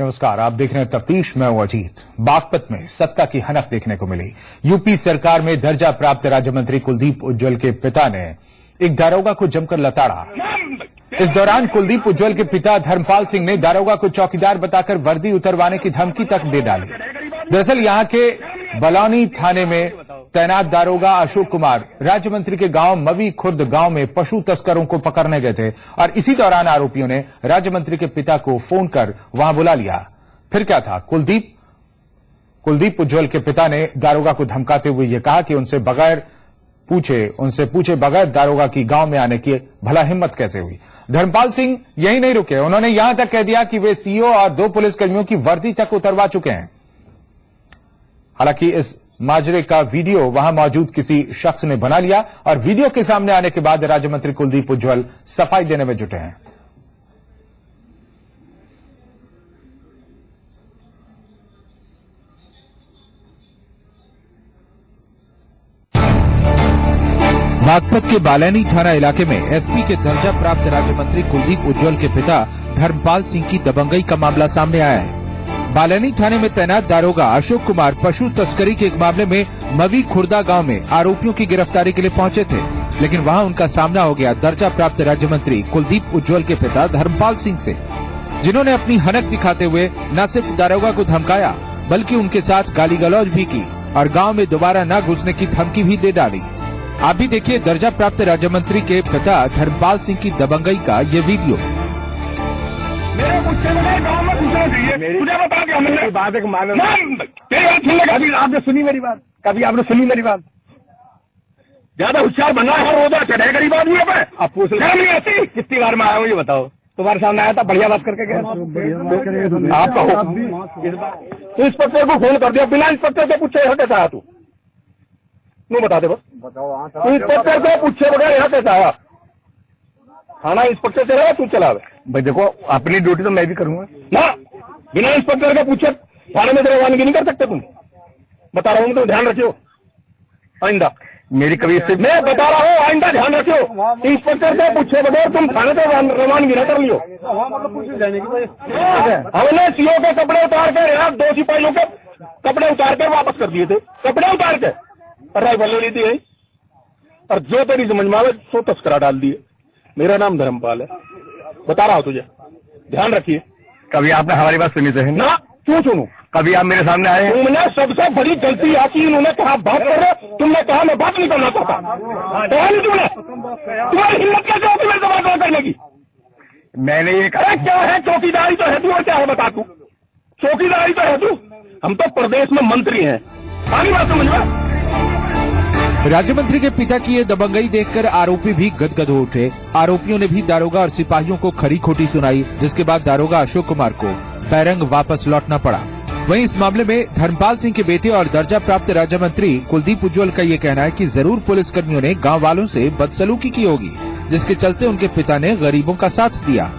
नमस्कार, आप देख रहे हैं तफ्तीश। मैं हूं अजीत। बागपत में सत्ता की हनक देखने को मिली। यूपी सरकार में दर्जा प्राप्त राज्य मंत्री कुलदीप उज्ज्वल के पिता ने एक दारोगा को जमकर लताड़ा। इस दौरान कुलदीप उज्ज्वल के पिता धर्मपाल सिंह ने दारोगा को चौकीदार बताकर वर्दी उतरवाने की धमकी तक दे डाली। दरअसल यहां के बलौनी थाने में तैनात दारोगा अशोक कुमार राज्य मंत्री के गांव मवी खुर्द गांव में पशु तस्करों को पकड़ने गए थे और इसी दौरान आरोपियों ने राज्य मंत्री के पिता को फोन कर वहां बुला लिया। फिर क्या था, कुलदीप उज्ज्वल के पिता ने दारोगा को धमकाते हुए यह कहा कि उनसे पूछे बगैर दारोगा की गांव में आने की भला हिम्मत कैसे हुई। धर्मपाल सिंह यही नहीं रुके, उन्होंने यहां तक कह दिया कि वे सीओ और 2 पुलिसकर्मियों की वर्दी तक उतरवा चुके हैं। हालांकि इस माजरे का वीडियो वहां मौजूद किसी शख्स ने बना लिया और वीडियो के सामने आने के बाद राज्य मंत्री कुलदीप उज्ज्वल सफाई देने में जुटे हैं। बागपत के बालैनी थाना इलाके में एसपी के दर्जा प्राप्त राज्य मंत्री कुलदीप उज्ज्वल के पिता धर्मपाल सिंह की दबंगई का मामला सामने आया है। बालैनी थाने में तैनात दारोगा अशोक कुमार पशु तस्करी के एक मामले में मवी खुर्दा गांव में आरोपियों की गिरफ्तारी के लिए पहुंचे थे, लेकिन वहां उनका सामना हो गया दर्जा प्राप्त राज्य मंत्री कुलदीप उज्ज्वल के पिता धर्मपाल सिंह से, जिन्होंने अपनी हनक दिखाते हुए न सिर्फ दारोगा को धमकाया बल्कि उनके साथ गाली गलौज भी की और गाँव में दोबारा न घुसने की धमकी भी दे डाली। आप भी देखिए दर्जा प्राप्त राज्य मंत्री के पिता धर्मपाल सिंह की दबंगई का ये वीडियो। मुझे बता क्या मैंने बात है कभी आपने सुनी मेरी बात? कभी आपने सुनी मेरी बात? ज्यादा होशियार बनना है, रोजा चढ़े गरीब आदमी पे आप पूछ नहीं आती। कितनी बार मैं आया हूँ ये बताओ? तुम्हारे सामने आया था, बढ़िया बात करके गया। आपका तो इंस्पेक्टर को फोन कर दिया, बिना इंस्पेक्टर से पूछे यहाँ कैसा आया तू? नू बता दे बस, तू इंस्पेक्टर से पूछे बगैर यहाँ कैसा आया? थाना इंस्पेक्टर से रहा, तू चला भाई। देखो अपनी ड्यूटी तो मैं भी करूंगा ना, बिना इंस्पेक्टर का पूछे थाने में रवानगी नहीं कर सकते तुम। बता रहा हूँ तो ध्यान रखियो आइंदा। मेरी कभी मैं बता रहा हूँ आइंदा ध्यान रखियो, इंस्पेक्टर से पूछे बगैर तुम थाने से रवानगी न कर लियो। हमने सीओ के कपड़े उतार कर यार 2 सिपाहियों के कपड़े उतार कर वापस कर दिए थे, कपड़े उतार के राइफल ले ली थी और जो तेरी समझ में आवे सो तस्करा डाल दिए। मेरा नाम धर्मपाल है, बता रहा हूँ तुझे, ध्यान रखिए। कभी आपने हमारी बात सुनी है ना? क्यों सुनू? कभी आप मेरे सामने आए? तुमने सबसे बड़ी गलती आकी, इन्होंने कहा बात कर रहे, तुमने कहा मैं बात नहीं करना चाहता। कहा नहीं तुमने? तुम्हारी हिम्मत कैसे होती मेरे से बात करने की? मैंने ये कहा क्या है? चौकीदारी तो है तू, और क्या है बता तू? चौकीदारी तो है तू, हम तो प्रदेश में मंत्री हैं। सारी बात समझ में? राज्य मंत्री के पिता की ये दबंगई देखकर आरोपी भी गदगद हो उठे। आरोपियों ने भी दारोगा और सिपाहियों को खरी खोटी सुनाई, जिसके बाद दारोगा अशोक कुमार को बैरंग वापस लौटना पड़ा। वहीं इस मामले में धर्मपाल सिंह के बेटे और दर्जा प्राप्त राज्य मंत्री कुलदीप उज्ज्वल का ये कहना है कि जरूर पुलिसकर्मियों ने गांव वालों से बदसलूकी की होगी, जिसके चलते उनके पिता ने गरीबों का साथ दिया।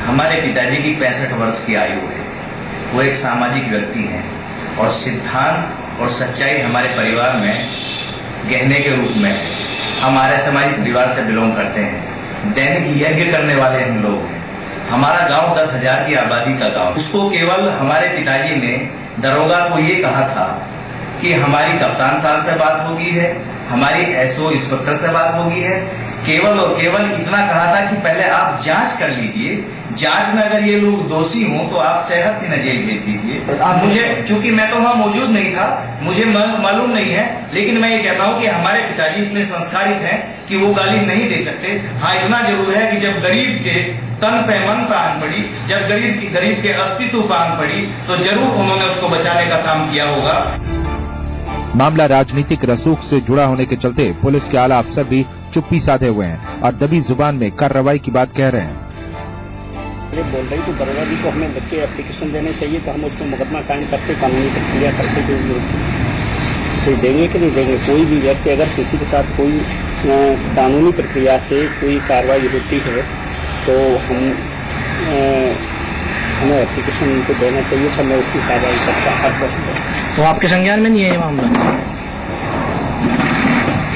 हमारे पिताजी की 65 वर्ष की आयु है, वो एक सामाजिक व्यक्ति हैं और सिद्धांत और सच्चाई हमारे परिवार में गहने के रूप में है। हम आर्य समाजी परिवार से बिलोंग करते हैं, दैनिक यज्ञ करने वाले हम लोग हैं। हमारा गांव 10,000 की आबादी का गांव, उसको केवल हमारे पिताजी ने दरोगा को ये कहा था कि हमारी कप्तान साहब से बात होगी है, हमारी एसओ इंस्पेक्टर से बात होगी है, केवल और केवल इतना कहा था कि पहले आप जांच कर लीजिए, जांच में अगर ये लोग दोषी हों तो आप सेहत से न जेल भेज दीजिए। मुझे चूंकि मैं तो वहां मौजूद नहीं था, मुझे मालूम नहीं है, लेकिन मैं ये कहता हूं कि हमारे पिताजी इतने संस्कारित हैं कि वो गाली नहीं दे सकते। हाँ, इतना जरूर है कि जब गरीब के तन पे मन पे आन पड़ी, जब गरीब के अस्तित्व पे आन पड़ी, तो जरूर उन्होंने उसको बचाने का काम किया होगा। मामला राजनीतिक रसूख से जुड़ा होने के चलते पुलिस के आला अफसर भी चुप्पी साधे हुए हैं और दबी जुबान में कार्रवाई की बात कह रहे हैं। ये बोल रही तो दरोगा जी को हमें लिख के एप्लीकेशन देने चाहिए, तो हम उसको मुकदमा कायम करके कानूनी प्रक्रिया करके कोई देंगे कि नहीं देंगे। कोई भी व्यक्ति अगर किसी के साथ कोई कानूनी प्रक्रिया से कोई कार्रवाई होती है तो हमें एप्लीकेशन उनको देना चाहिए, सब मैं उसकी कार्रवाई करता हर प्रश्न। तो आपके संज्ञान में नहीं है ये मामला?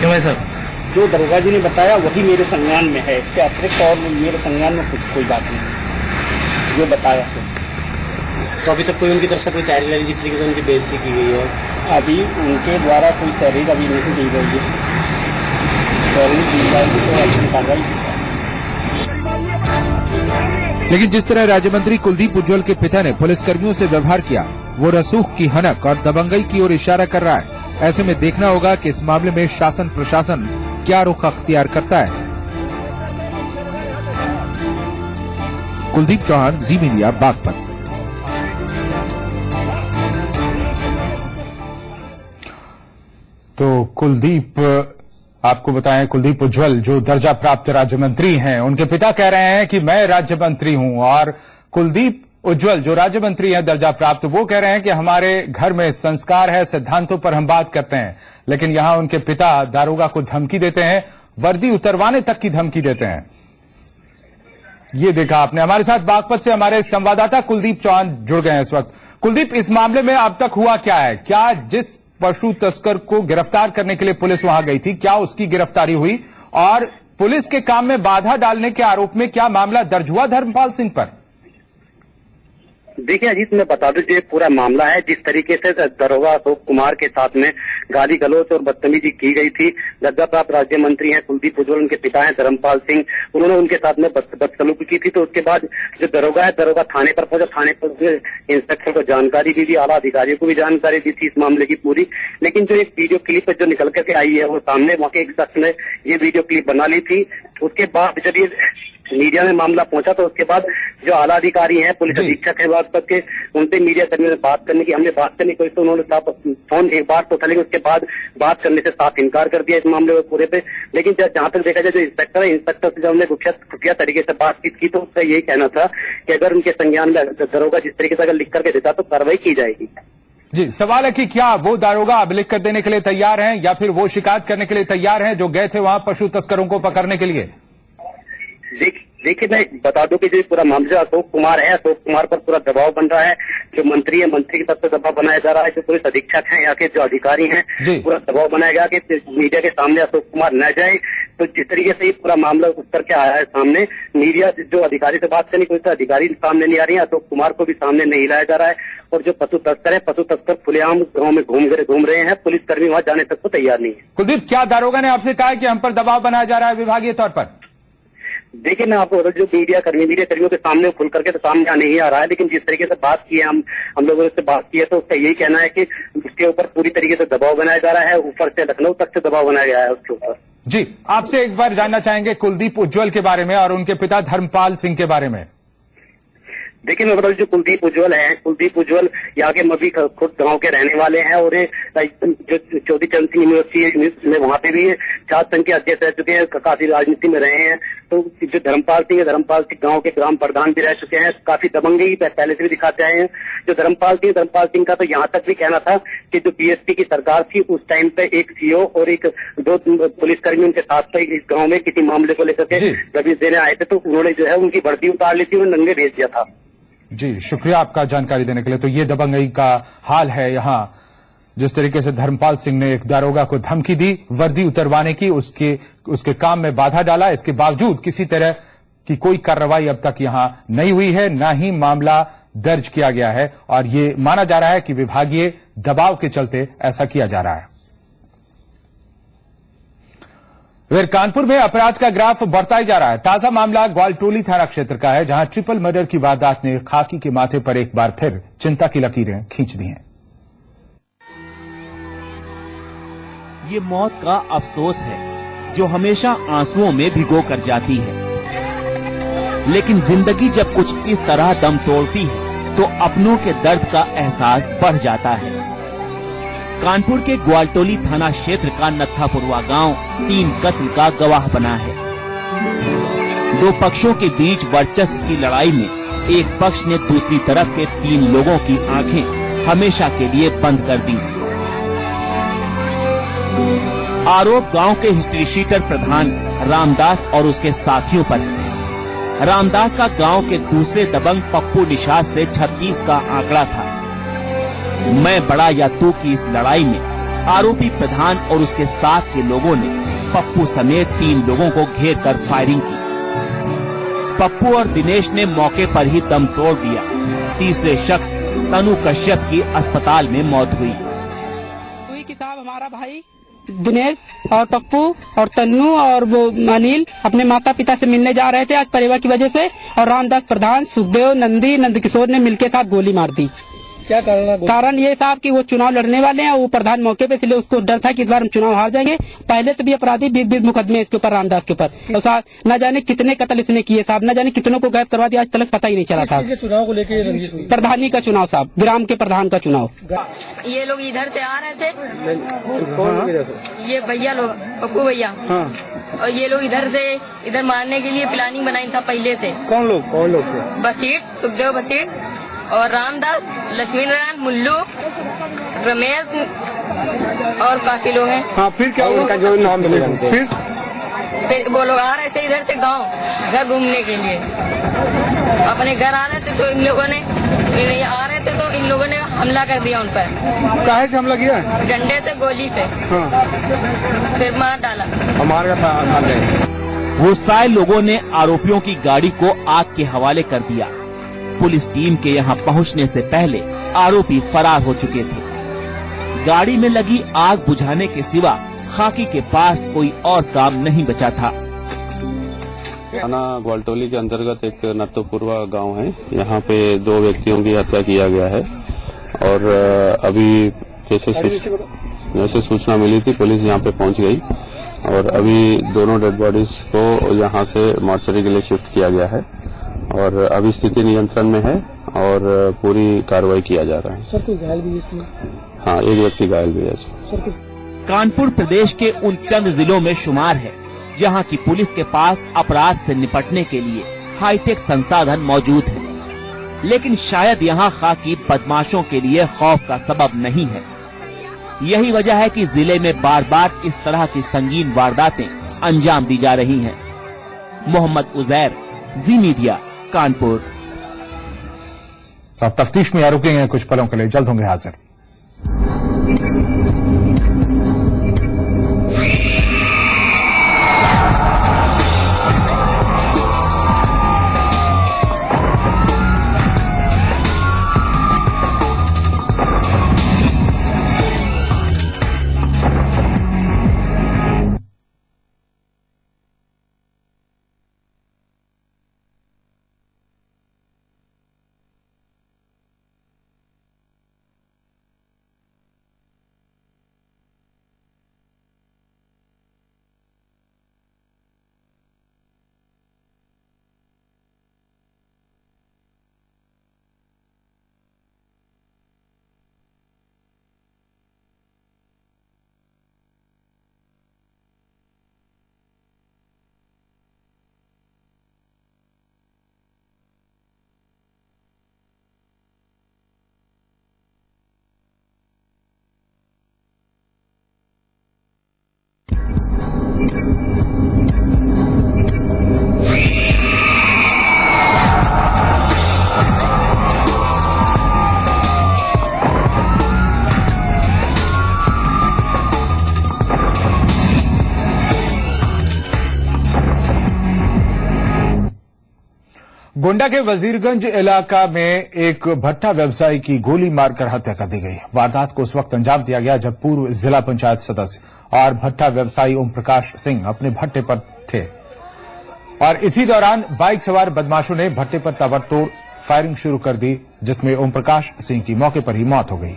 क्यों है सर? जो दरोगा जी ने बताया वही मेरे संज्ञान में है, इसके अतिरिक्त और मेरे संज्ञान में कुछ कोई बात नहीं। जो बताया है। तो अभी तक कोई उनकी तरफ से कोई तहरीर नहीं, जिस तरीके से उनकी बेइज्जती की गई है? अभी उनके द्वारा कोई तहरीर अभी नहीं दी गई है। तहरीर दी जाएगी तो अच्छी कार्रवाई की जाएगी। लेकिन जिस तरह राज्य मंत्री कुलदीप उज्ज्वल के पिता ने पुलिसकर्मियों से व्यवहार किया, वो रसूख की हनक और दबंगई की ओर इशारा कर रहा है। ऐसे में देखना होगा कि इस मामले में शासन प्रशासन क्या रुख अख्तियार करता है। कुलदीप चौहान, जी मीडिया, बागपत। तो कुलदीप, आपको बताएं, कुलदीप उज्ज्वल जो दर्जा प्राप्त राज्य मंत्री हैं, उनके पिता कह रहे हैं कि मैं राज्य मंत्री हूं, और कुलदीप उज्ज्वल जो राज्य मंत्री हैं दर्जा प्राप्त, वो कह रहे हैं कि हमारे घर में संस्कार है, सिद्धांतों पर हम बात करते हैं। लेकिन यहां उनके पिता दारोगा को धमकी देते हैं, वर्दी उतरवाने तक की धमकी देते हैं। ये देखा आपने। हमारे साथ बागपत से हमारे संवाददाता कुलदीप चौहान जुड़ गए हैं इस वक्त। कुलदीप, इस मामले में अब तक हुआ क्या है? क्या जिस पशु तस्कर को गिरफ्तार करने के लिए पुलिस वहां गई थी, क्या उसकी गिरफ्तारी हुई? और पुलिस के काम में बाधा डालने के आरोप में क्या मामला दर्ज हुआ धर्मपाल सिंह पर? देखिए अजीत, मैं बता दूं, जो पूरा मामला है, जिस तरीके से दरोगा अशोक कुमार के साथ में गाली गलौज और बदतमीजी की गई थी। दर्जा प्राप्त राज्य मंत्री हैं कुलदीप उज्ज्वल, उनके पिता हैं धर्मपाल सिंह, उन्होंने उनके साथ में बदसलूकी की थी। तो उसके बाद जो दरोगा है, दरोगा थाने पर पहुंचा, थाने पर इंस्पेक्टर को जानकारी दी, आला अधिकारियों को भी जानकारी दी थी इस मामले की पूरी। लेकिन जो एक वीडियो क्लिप जो निकल करके आई है, वो सामने वहां के एक शख्स ने ये वीडियो क्लिप बना ली थी। उसके बाद जब ये मीडिया में मामला पहुंचा, तो उसके बाद जो आला अधिकारी हैं, पुलिस अधीक्षक है बागपत के, उनसे मीडिया कर्मियों ने बात करने की, हमने बात करने की कोशिश, तो उन्होंने साफ फोन एक बार तो उठा, लेकिन उसके बाद बात करने से साफ इनकार कर दिया इस मामले में पूरे पे। लेकिन जहां तक देखा जाए, जो इंस्पेक्टर है, इंस्पेक्टर से जब हमने खुफिया तरीके से बातचीत की, तो उसका यही कहना था कि अगर उनके संज्ञान में दरोगा जिस तरीके से अगर लिख करके देता तो कार्रवाई की जाएगी। जी, सवाल है कि क्या वो दारोगा अब लिख कर देने के लिए तैयार हैं, या फिर वो शिकायत करने के लिए तैयार हैं जो गए थे वहां पशु तस्करों को पकड़ने के लिए? देखिए, मैं बता दूं कि जो पूरा मामला अशोक कुमार है, अशोक कुमार पर पूरा दबाव बन रहा है। जो मंत्री है, मंत्री की तरफ से दबाव बनाया जा रहा है। जो पुलिस अधीक्षक हैं, यहाँ के जो अधिकारी हैं, पूरा दबाव बनाया गया कि मीडिया के सामने अशोक कुमार न जाए। तो जिस तरीके से ये पूरा मामला उतर के आया है सामने, मीडिया जो अधिकारी से बात करने की कोई अधिकारी सामने नहीं आ रही है, अशोक कुमार को भी सामने नहीं लाया जा रहा है। और जो पशु तस्कर है, पशु तस्कर खुलेआम गाँव में घूम रहे हैं, पुलिसकर्मी वहां जाने तक तो तैयार नहीं है। कुलदीप, क्या दारोगा ने आपसे कहा कि हम पर दबाव बनाया जा रहा है विभागीय तौर पर? देखिए, मैं आपको जो मीडिया कर्मियों के सामने खुल करके तो सामने नहीं आ रहा है, लेकिन जिस तरीके से बात की है, हम लोगों से बात की है, तो उसका यही कहना है कि उसके ऊपर पूरी तरीके से दबाव बनाया जा रहा है, ऊपर से लखनऊ तक से दबाव बनाया गया है उसके ऊपर। जी, आपसे एक बार जानना चाहेंगे कुलदीप उज्ज्वल के बारे में और उनके पिता धर्मपाल सिंह के बारे में। देखिए, मैं बताऊं, जो कुलदीप उज्ज्वल है, कुलदीप उज्ज्वल यहाँ के मभी खुद गांव के रहने वाले हैं, और जो चौधरी चरण सिंह यूनिवर्सिटी में वहां पे भी छात्र संघ के अध्यक्ष रह चुके हैं, काफी राजनीति में रहे हैं। तो जो धर्मपाल सिंह है, धर्मपाल सिंह गांव के ग्राम प्रधान भी रह चुके हैं, काफी दबंगई पहले से भी दिखाते आए हैं। जो धर्मपाल सिंह का तो यहाँ तक भी कहना था कि जो बीएसपी की सरकार थी, उस टाइम पे एक सीओ और दो पुलिसकर्मी उनके साथ थे इस गाँव में किसी मामले को लेकर के दबिश देने आए थे, तो उन्होंने जो है उनकी वर्दी उतार ली थी, उन्हें नंगे भेज दिया था। जी, शुक्रिया आपका जानकारी देने के लिए। तो ये दबंगई का हाल है यहाँ। जिस तरीके से धर्मपाल सिंह ने एक दारोगा को धमकी दी, वर्दी उतरवाने की, उसके काम में बाधा डाला, इसके बावजूद किसी तरह की कोई कार्रवाई अब तक यहां नहीं हुई है, न ही मामला दर्ज किया गया है। और ये माना जा रहा है कि विभागीय दबाव के चलते ऐसा किया जा रहा है। फिर कानपुर में अपराध का ग्राफ बढ़ता ही जा रहा है। ताजा मामला ग्वालटोली थाना क्षेत्र का है, जहां ट्रिपल मर्डर की वारदात ने खाकी के माथे पर एक बार फिर चिंता की लकीरें खींच दी हैं। ये मौत का अफसोस है जो हमेशा आंसुओं में भिगो कर जाती है, लेकिन जिंदगी जब कुछ इस तरह दम तोड़ती है तो अपनों के दर्द का एहसास बढ़ जाता है। कानपुर के ग्वालटोली थाना क्षेत्र का नत्थापुरवा गांव 3 कत्ल का गवाह बना है। दो पक्षों के बीच वर्चस्व की लड़ाई में एक पक्ष ने दूसरी तरफ के 3 लोगों की आंखें हमेशा के लिए बंद कर दी। आरोप गांव के हिस्ट्री शीटर प्रधान रामदास और उसके साथियों पर है। रामदास का गांव के दूसरे दबंग पप्पू निषाद से 36 का आंकड़ा था। मैं बड़ा या तू की इस लड़ाई में आरोपी प्रधान और उसके साथ के लोगों ने पप्पू समेत 3 लोगों को घेर कर फायरिंग की। पप्पू और दिनेश ने मौके पर ही दम तोड़ दिया। तीसरे शख्स तनु कश्यप की अस्पताल में मौत हुई। कि साहब हमारा भाई दिनेश और पप्पू और तन्नू और वो अनिल अपने माता पिता से मिलने जा रहे थे आज परिवार की वजह से, और रामदास प्रधान, सुखदेव, नंदकिशोर ने मिलकर साथ गोली मार दी। क्या कारण ये साहब कि वो चुनाव लड़ने वाले हैं, वो प्रधान मौके पे, इसलिए उसको डर था कि इस बार हम चुनाव हार जाएंगे। पहले से भी अपराधी 20 मुकदमे इसके ऊपर, रामदास के ऊपर, तो साहब न जाने कितने कत्ल इसने किए साहब, न जाने कितनों को गायब करवा दिया, आज तक पता ही नहीं चला साहब। चुनाव को लेकर प्रधानी का चुनाव साहब, ग्राम के प्रधान का चुनाव। ये लोग इधर से आ रहे थे, ये भैया लोग, पप्पू भैया, और ये लोग इधर मारने के लिए प्लानिंग बनाई था पहले से। कौन लोग बसीट, सुखदेव बसीट और रामदास, लक्ष्मी नारायण, मुल्लू, रमेश और काफी लोग हैं। हाँ, फिर क्या उनका जो नाम फिर वो लोग आ रहे थे इधर से गांव घर घूमने के लिए, अपने घर आ रहे थे तो इन लोगों ने हमला कर दिया उन पर। काहे से हमला किया? डंडे से, गोली से। हाँ। फिर मार डाला। गुस्साए लोगों ने आरोपियों की गाड़ी को आग के हवाले कर दिया। पुलिस टीम के यहां पहुंचने से पहले आरोपी फरार हो चुके थे। गाड़ी में लगी आग बुझाने के सिवा खाकी के पास कोई और काम नहीं बचा था। थाना ग्वालटोली के अंतर्गत एक नत्तोपुरवा गांव है, यहाँ पे 2 व्यक्तियों की हत्या किया गया है। और अभी जैसे सूचना मिली थी, पुलिस यहाँ पे पहुंच गई और अभी दोनों डेड बॉडीज को यहाँ से मॉर्चरी के लिए शिफ्ट किया गया है और अभी स्थिति नियंत्रण में है और पूरी कार्रवाई किया जा रहा है। सर, कोई घायल भी है इसमें? हाँ, एक व्यक्ति घायल भी है। कानपुर प्रदेश के उन चंद जिलों में शुमार है जहां की पुलिस के पास अपराध से निपटने के लिए हाईटेक संसाधन मौजूद है, लेकिन शायद यहां खाकी बदमाशों के लिए खौफ का सबब नहीं है। यही वजह है कि जिले में बार बार इस तरह की संगीन वारदातें अंजाम दी जा रही हैं। मोहम्मद उजैर, जी मीडिया, कानपुर। अब तफ्तीश में यहाँ रुकेंगे कुछ पलों के लिए, जल्द होंगे हाजिर। गोंडा के वजीरगंज इलाका में एक भट्ठा व्यवसायी की गोली मारकर हत्या कर दी गई। वारदात को उस वक्त अंजाम दिया गया जब पूर्व जिला पंचायत सदस्य और भट्ठा व्यवसायी ओम प्रकाश सिंह अपने भट्टे पर थे और इसी दौरान बाइक सवार बदमाशों ने भट्टे पर ताबड़तोड़ फायरिंग शुरू कर दी, जिसमें ओम प्रकाश सिंह की मौके पर ही मौत हो गई।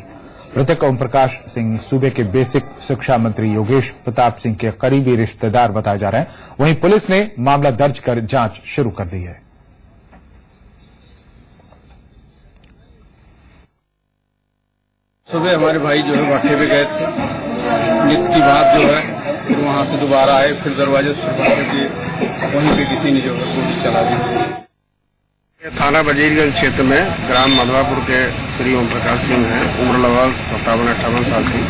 मृतक ओम प्रकाश सिंह सूबे के बेसिक शिक्षा मंत्री योगेश प्रताप सिंह के करीबी रिश्तेदार बताए जा रहे हैं। वहीं पुलिस ने मामला दर्ज कर जांच शुरू कर दी है। सुबह हमारे भाई जो है भट्टे पे गए थे, नित की बात जो है, फिर वहां से दोबारा आए, फिर दरवाजे से भट्टे के वहीं पे किसी ने जो है गोली चला दी। थाना वजीरगंज क्षेत्र में ग्राम मधवापुर के श्री ओम प्रकाश सिंह हैं, उम्र लगभग 57-58 साल की।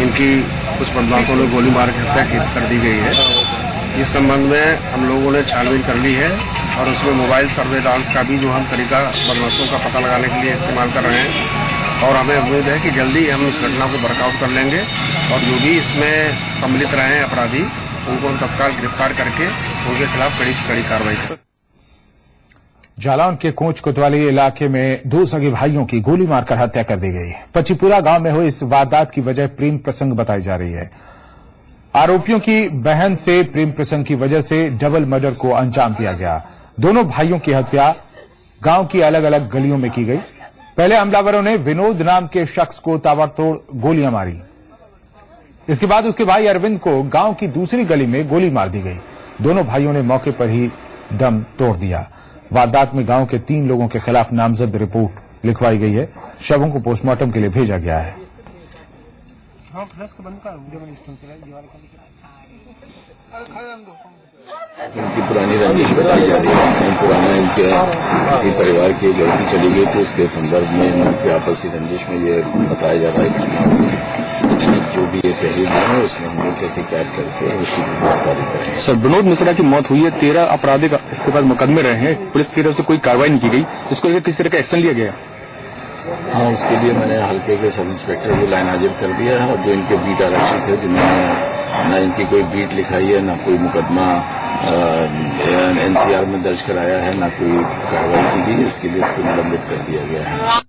इनकी कुछ बदमाशों ने गोली मार के हत्या कर दी गई है। इस संबंध में हम लोगों ने छानबीन कर ली है और उसमें मोबाइल सर्वेलांस का भी जो हम तरीका बदमाशों का पता लगाने के लिए इस्तेमाल कर रहे हैं और हमें उम्मीद है कि जल्दी हम इस घटना को बर्कआउट कर लेंगे और जो भी इसमें सम्मिलित रहे हैं अपराधी, उनको हम तत्काल गिरफ्तार करके उनके खिलाफ कड़ी से कड़ी कार्रवाई करें। जालौन के कोच कोतवाली इलाके में दो सगे भाइयों की गोली मारकर हत्या कर दी गई। पचीपुरा गांव में हुई इस वारदात की वजह प्रेम प्रसंग बताई जा रही है। आरोपियों की बहन से प्रेम प्रसंग की वजह से डबल मर्डर को अंजाम दिया गया। दोनों भाइयों की हत्या गांव की अलग अलग गलियों में की गई। पहले हमलावरों ने विनोद नाम के शख्स को ताबड़तोड़ गोलियां मारी। इसके बाद उसके भाई अरविंद को गांव की दूसरी गली में गोली मार दी गई। दोनों भाइयों ने मौके पर ही दम तोड़ दिया। वारदात में गांव के 3 लोगों के खिलाफ नामजद रिपोर्ट लिखवाई गई है। शवों को पोस्टमार्टम के लिए भेजा गया है। इनकी पुरानी रंजिश बताई जा रही है। पुराना इनके किसी परिवार की लड़की चली गई तो उसके संदर्भ में इनके आपसी रंजिश में ये बताया जा रहा है। जो भी ये तहरीर है उसमें हम लोग तहकीकात करके उसी की गिरफ्तारी करेंगे। सर, विनोद मिश्रा की मौत हुई है, 13 आपराधिक इसके बाद मुकदमे रहे हैं, पुलिस की तरफ से कोई कार्रवाई नहीं की गई, इसको लेकर किस तरह का एक्शन लिया गया? हाँ, उसके लिए मैंने हल्के के सब इंस्पेक्टर को लाइन हाजिर कर दिया है और जो इनके बीट आरक्षित है जिन्होंने न इनकी कोई बीट लिखाई है, न कोई मुकदमा NCR में दर्ज कराया है, न कोई कार्रवाई की गई, इसके लिए इसको निलंबित कर दिया गया है।